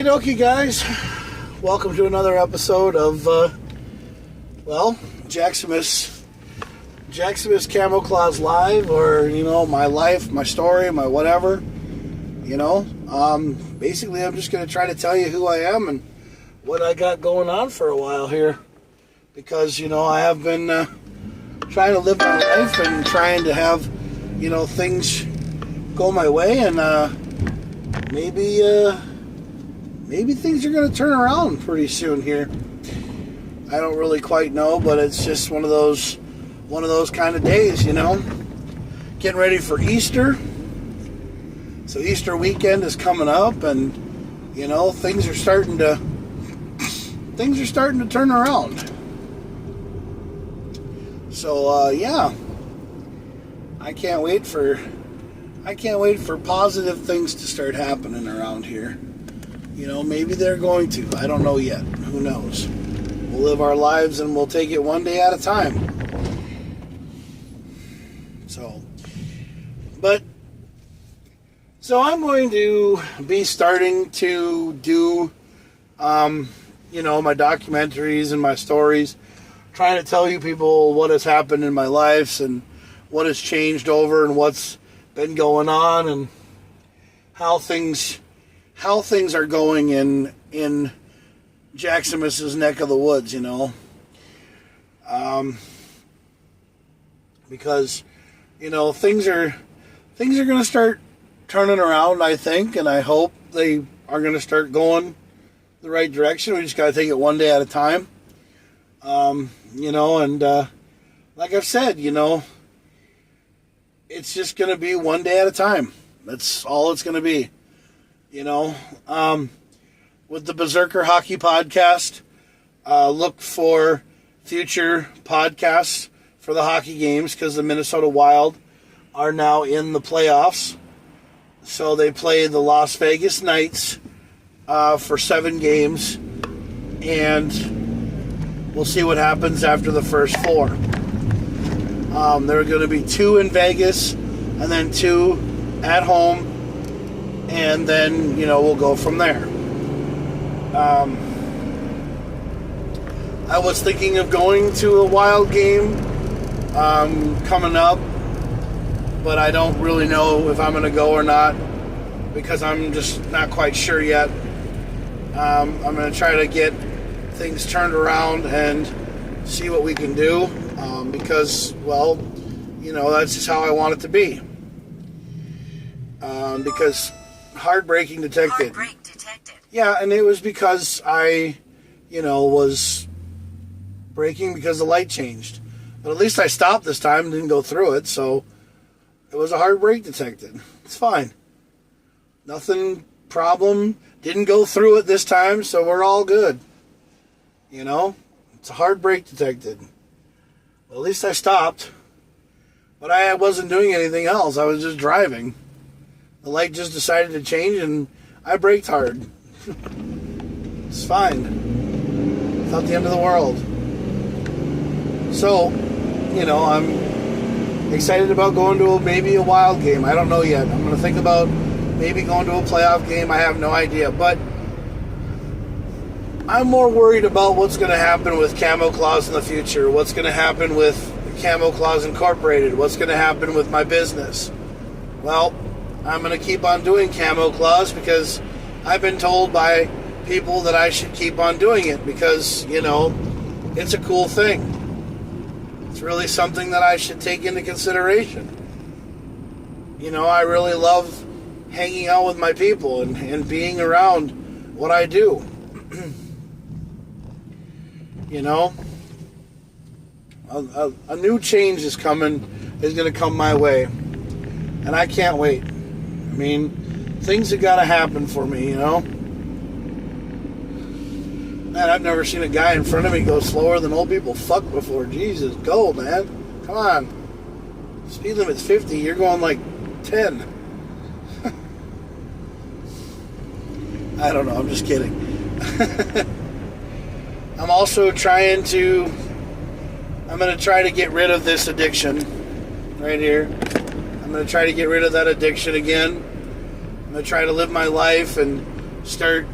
Okay, guys, welcome to another episode of JakKlauZ KamoKlauZ Live, or my life, my story, my whatever. Basically, I'm just going to try to tell you who I am and what I got going on for a while here, because I have been trying to live my life and trying to have things go my way, and maybe things are going to turn around pretty soon here. I don't really quite know, but it's just one of those kind of days, Getting ready for Easter. So Easter weekend is coming up, and things are starting to turn around. So I can't wait for positive things to start happening around here. Maybe they're going to. I don't know yet. Who knows? We'll live our lives and we'll take it one day at a time. So I'm going to be starting to do, my documentaries and my stories, trying to tell you people what has happened in my life and what has changed over and what's been going on and how things are going in Jackson's neck of the woods, because things are going to start turning around, I think, and I hope they are going to start going the right direction. We just got to take it one day at a time, and like I've said, it's just going to be one day at a time. That's all it's going to be. With the Berserker Hockey Podcast, look for future podcasts for the hockey games, because the Minnesota Wild are now in the playoffs. So they play the Las Vegas Knights for 7 games, and we'll see what happens after the first 4. There are going to be 2 in Vegas and then 2 at home. And then, we'll go from there. I was thinking of going to a Wild game coming up, but I don't really know if I'm going to go or not, because I'm just not quite sure yet. I'm going to try to get things turned around and see what we can do, because, that's just how I want it to be. Because Heartbreaking detected. Yeah, and it was because I, was braking because the light changed. But at least I stopped this time and didn't go through it, so it was a hard brake detected. It's fine. Nothing problem. Didn't go through it this time, so we're all good. It's a hard brake detected. Well, at least I stopped. But I wasn't doing anything else. I was just driving. The light just decided to change, and I braked hard. It's fine. It's not the end of the world. So, I'm excited about going to maybe a Wild game. I don't know yet. I'm going to think about maybe going to a playoff game. I have no idea. But I'm more worried about what's going to happen with KamoKlauZ in the future. What's going to happen with KamoKlauZ Incorporated. What's going to happen with my business. Well, I'm going to keep on doing KamoKlauZ because I've been told by people that I should keep on doing it because, it's a cool thing. It's really something that I should take into consideration. I really love hanging out with my people and being around what I do. A new change is going to come my way. And I can't wait. Things have got to happen for me, Man, I've never seen a guy in front of me go slower than old people fuck before. Jesus, go, man. Come on. Speed limit's 50. You're going like 10. I don't know. I'm just kidding. I'm also I'm going to try to get rid of this addiction right here. I'm going to try to get rid of that addiction again. I'm going to try to live my life and start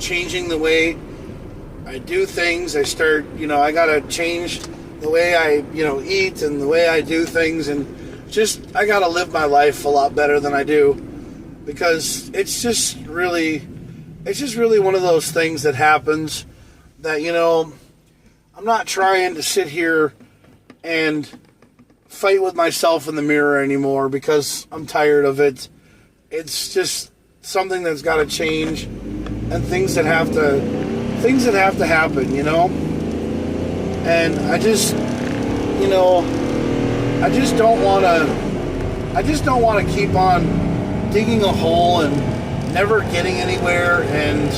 changing the way I do things. I gotta change the way I, eat and the way I do things, and I gotta live my life a lot better than I do, because it's just really one of those things that happens that, I'm not trying to sit here and fight with myself in the mirror anymore, because I'm tired of it. It's just something that's got to change, and things that have to happen, And I just don't want to keep on digging a hole and never getting anywhere, and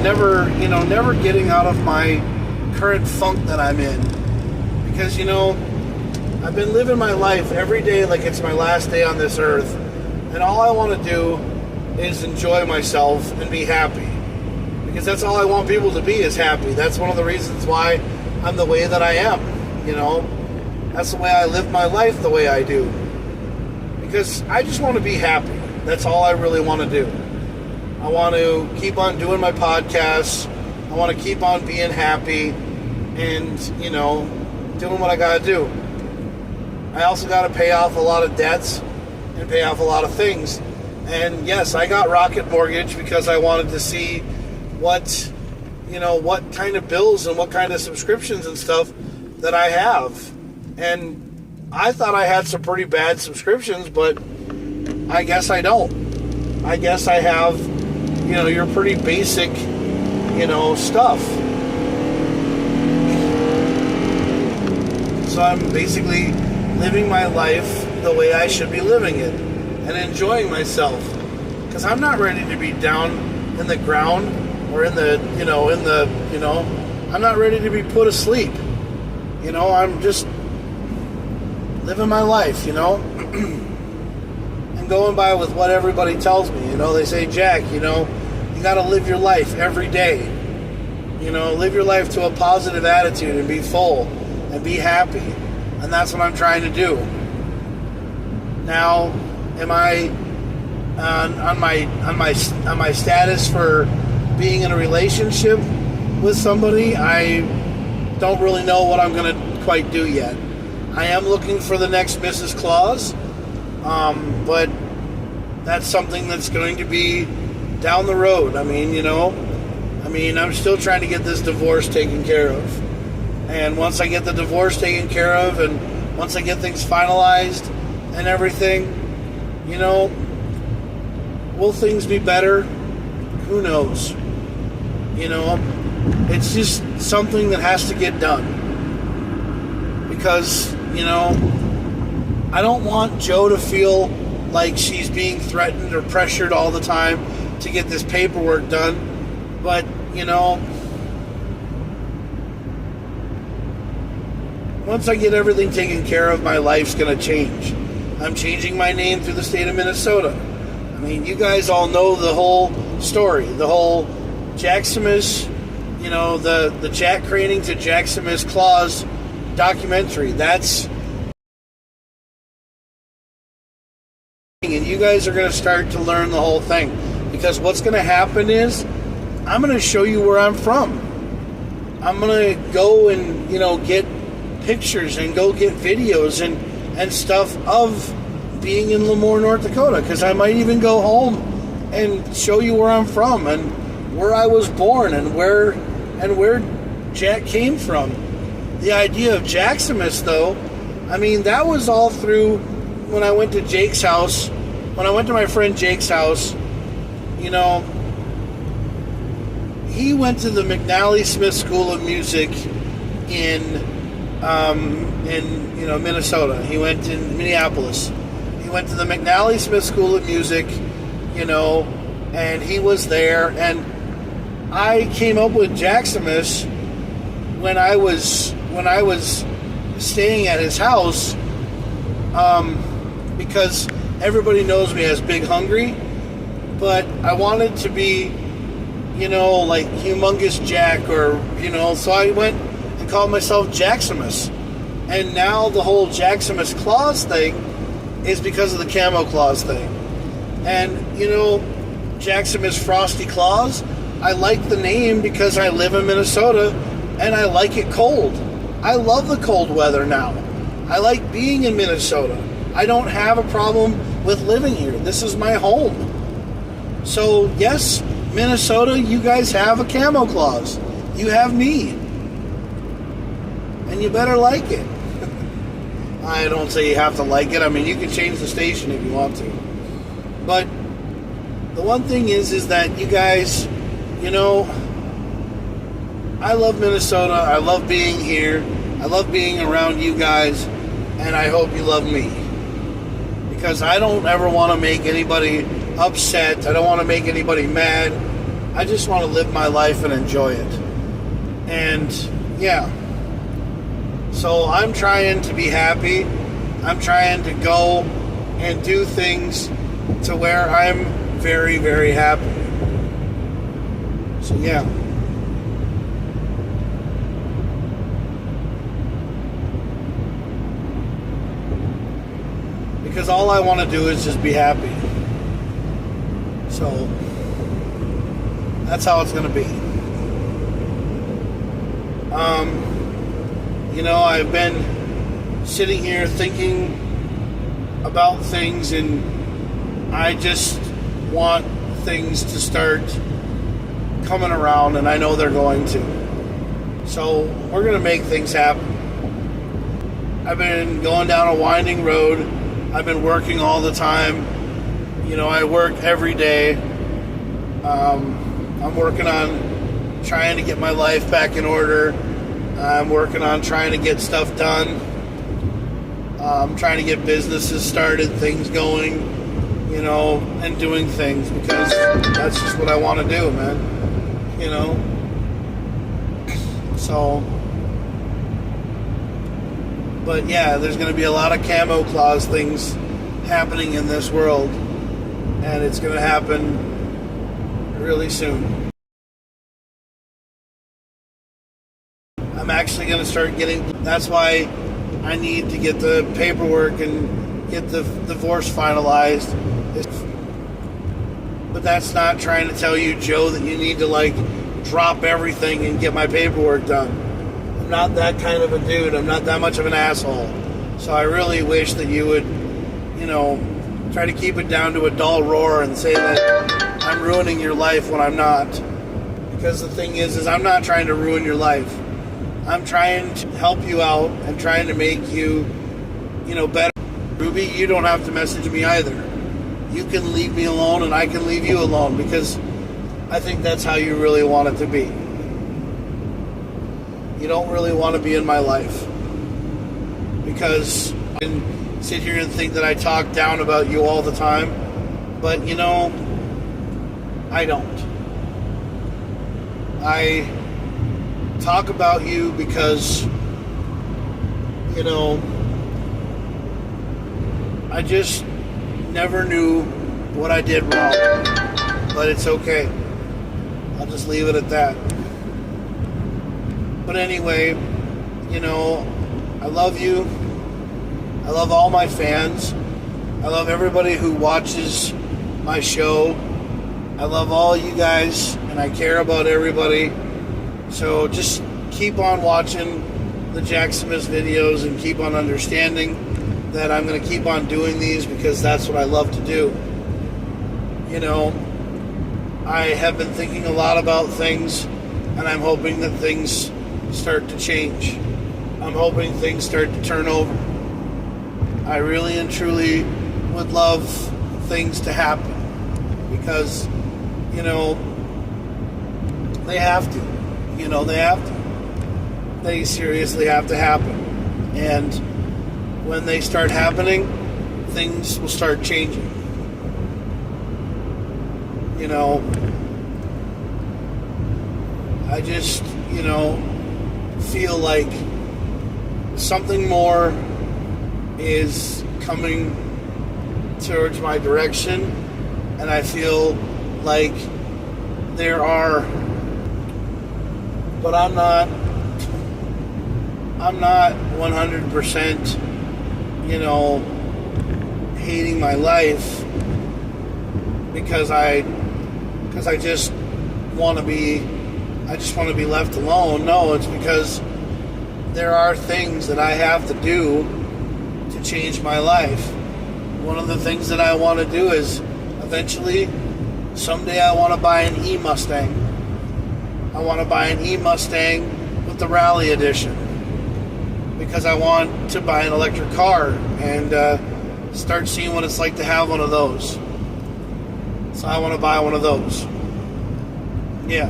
never getting out of my current funk that I'm in. Because I've been living my life every day like it's my last day on this earth, and all I want to do is enjoy myself and be happy, because that's all I want people to be, is happy. That's one of the reasons why I'm the way that I am. That's the way I live my life the way I do, because I just want to be happy. That's all I really want to do. I want to keep on doing my podcasts. I want to keep on being happy and, doing what I got to do. I also got to pay off a lot of debts and pay off a lot of things. And yes, I got Rocket Mortgage because I wanted to see what kind of bills and what kind of subscriptions and stuff that I have. And I thought I had some pretty bad subscriptions, but I guess I don't. I guess I have, your pretty basic, stuff. So I'm basically living my life the way I should be living it and enjoying myself. Because I'm not ready to be down in the ground or in the, I'm not ready to be put asleep. I'm just living my life, and going by with what everybody tells me. They say, Jack, you got to live your life every day. Live your life to a positive attitude and be full and be happy. And that's what I'm trying to do. Now, am I on my status for being in a relationship with somebody? I don't really know what I'm going to quite do yet. I am looking for the next Mrs. Claus, but that's something that's going to be down the road. I'm still trying to get this divorce taken care of. And once I get the divorce taken care of, and once I get things finalized and everything, will things be better? Who knows? It's just something that has to get done. Because, I don't want Jo to feel like she's being threatened or pressured all the time to get this paperwork done. But, once I get everything taken care of, my life's going to change. I'm changing my name through the state of Minnesota. You guys all know the whole story. The whole JakKlauZ, the Jack Craning to JakKlauZ documentary. That's... And you guys are going to start to learn the whole thing. Because what's going to happen is, I'm going to show you where I'm from. I'm going to go and, get pictures and go get videos and stuff of being in Lemoore, North Dakota. Because I might even go home and show you where I'm from and where I was born and where Jack came from. The idea of Jacksimus, though, that was all through when I went to Jake's house. When I went to my friend Jake's house, he went to the McNally Smith School of Music in Minnesota. He went in Minneapolis. He went to the McNally Smith School of Music, and he was there. And I came up with Jacksimus when I was staying at his house, because everybody knows me as Big Hungry, but I wanted to be, like Humongous Jack, or, so I went and called myself Jacksimus. And now the whole JakKlauZ thing is because of the KamoKlauZ thing. And, JakKlauZ Frosty Claus. I like the name because I live in Minnesota and I like it cold. I love the cold weather now. I like being in Minnesota. I don't have a problem with living here. This is my home. So yes, Minnesota, you guys have a KamoKlauZ. You have me. And you better like it. I don't say you have to like it. I mean, you can change the station if you want to. But the one thing is that you guys, you know, I love Minnesota. I love being here. I love being around you guys. And I hope you love me. Because I don't ever want to make anybody upset. I don't want to make anybody mad. I just want to live my life and enjoy it. And yeah. So I'm trying to be happy. I'm trying to go and do things to where I'm very, very happy. So yeah. Because all I want to do is just be happy. So that's how it's going to be. You know, I've been sitting here thinking about things, and I just want things to start coming around, and I know they're going to. So we're going to make things happen. I've been going down a winding road. I've been working all the time. You know, I work every day. I'm working on trying to get my life back in order. I'm working on trying to get stuff done. I'm trying to get businesses started, things going, you know, and doing things because that's just what I want to do, man. You know? So, but yeah, there's going to be a lot of KamoKlauZ things happening in this world, and it's going to happen really soon. I'm actually going to start getting, that's why I need to get the paperwork and get the divorce finalized. But that's not trying to tell you, Joe, that you need to like drop everything and get my paperwork done. I'm not that kind of a dude. I'm not that much of an asshole. So I really wish that you would, you know, try to keep it down to a dull roar and say that I'm ruining your life when I'm not. Because the thing is I'm not trying to ruin your life. I'm trying to help you out and trying to make you, you know, better. Ruby, you don't have to message me either. You can leave me alone and I can leave you alone because I think that's how you really want it to be. You don't really want to be in my life because I can sit here and think that I talk down about you all the time, but you know, I don't. I talk about you because, you know, I just never knew what I did wrong, but it's okay. I'll just leave it at that. But anyway, you know, I love you. I love all my fans. I love everybody who watches my show. I love all you guys, and I care about everybody. So just keep on watching the JakKlauZ videos and keep on understanding that I'm going to keep on doing these because that's what I love to do. You know, I have been thinking a lot about things, and I'm hoping that things start to change. I'm hoping things start to turn over. I really and truly would love things to happen because, you know, they have to. You know, they have to. They seriously have to happen. And when they start happening, things will start changing. You know, I just, you know, feel like something more is coming towards my direction, and I feel like there are, but I'm not 100%, you know, hating my life because I because I just want to be left alone. No, it's because there are things that I have to do to change my life. One of the things that I want to do is eventually, someday I want to buy an E-Mustang. I want to buy an E-Mustang with the Rally Edition because I want to buy an electric car and start seeing what it's like to have one of those. So I want to buy one of those. Yeah.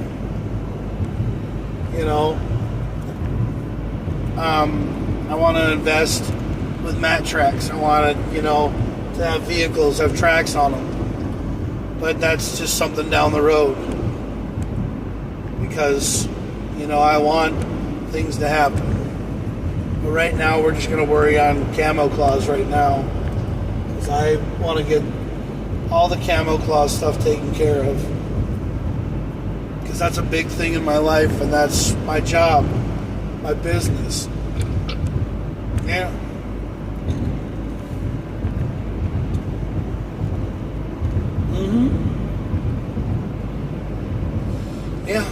You know, I want to invest with mat tracks. I want to, to have vehicles have tracks on them. But that's just something down the road. Because, I want things to happen. But right now, we're just going to worry on KamoKlauZ right now. Because I want to get all the KamoKlauZ stuff taken care of. Because that's a big thing in my life, and that's my job, my business. Yeah. Yeah.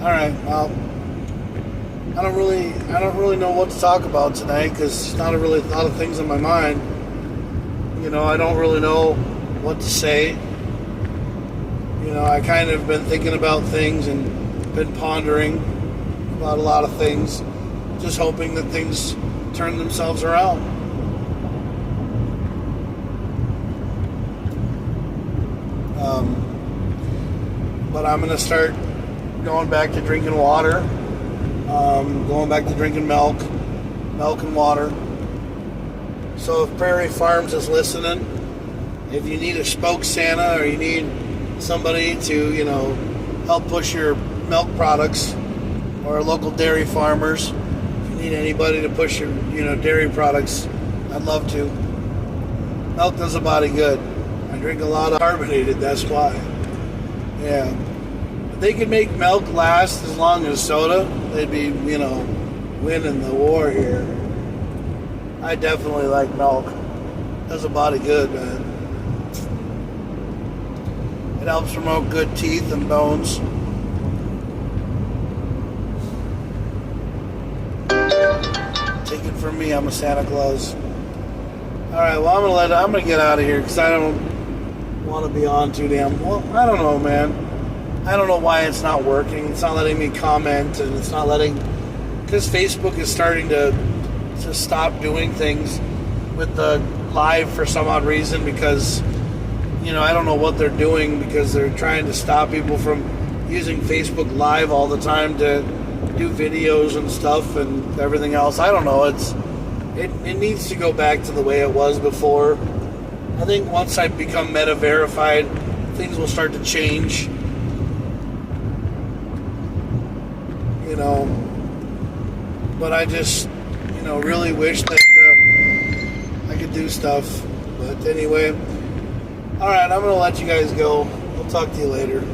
All right. Well, I don't really know what to talk about tonight because there's not a lot of things on my mind. I don't really know what to say. I kind of been thinking about things and been pondering about a lot of things, just hoping that things turn themselves around. But I'm going to start going back to drinking water, going back to drinking milk and water. So if Prairie Farms is listening, if you need a spoke Santa or you need somebody to, help push your milk products, or local dairy farmers, if you need anybody to push your, dairy products, I'd love to. Milk does the body good. I drink a lot of carbonated, that's why. Yeah. They could make milk last as long as soda, they'd be, winning the war here. I definitely like milk. Does the body good, man. It helps promote good teeth and bones. Take it from me, I'm a Santa Claus. Alright, well I'm gonna get out of here because I don't want to be on too damn well. I don't know, man. I don't know why it's not working. It's not letting me comment, and it's not letting, because Facebook is starting to stop doing things with the live for some odd reason, because I don't know what they're doing, because they're trying to stop people from using Facebook Live all the time to do videos and stuff and everything else. I don't know. It needs to go back to the way it was before. I think once I become meta verified, things will start to change. But I just, really wish that I could do stuff. But anyway, all right, I'm going to let you guys go. I'll talk to you later.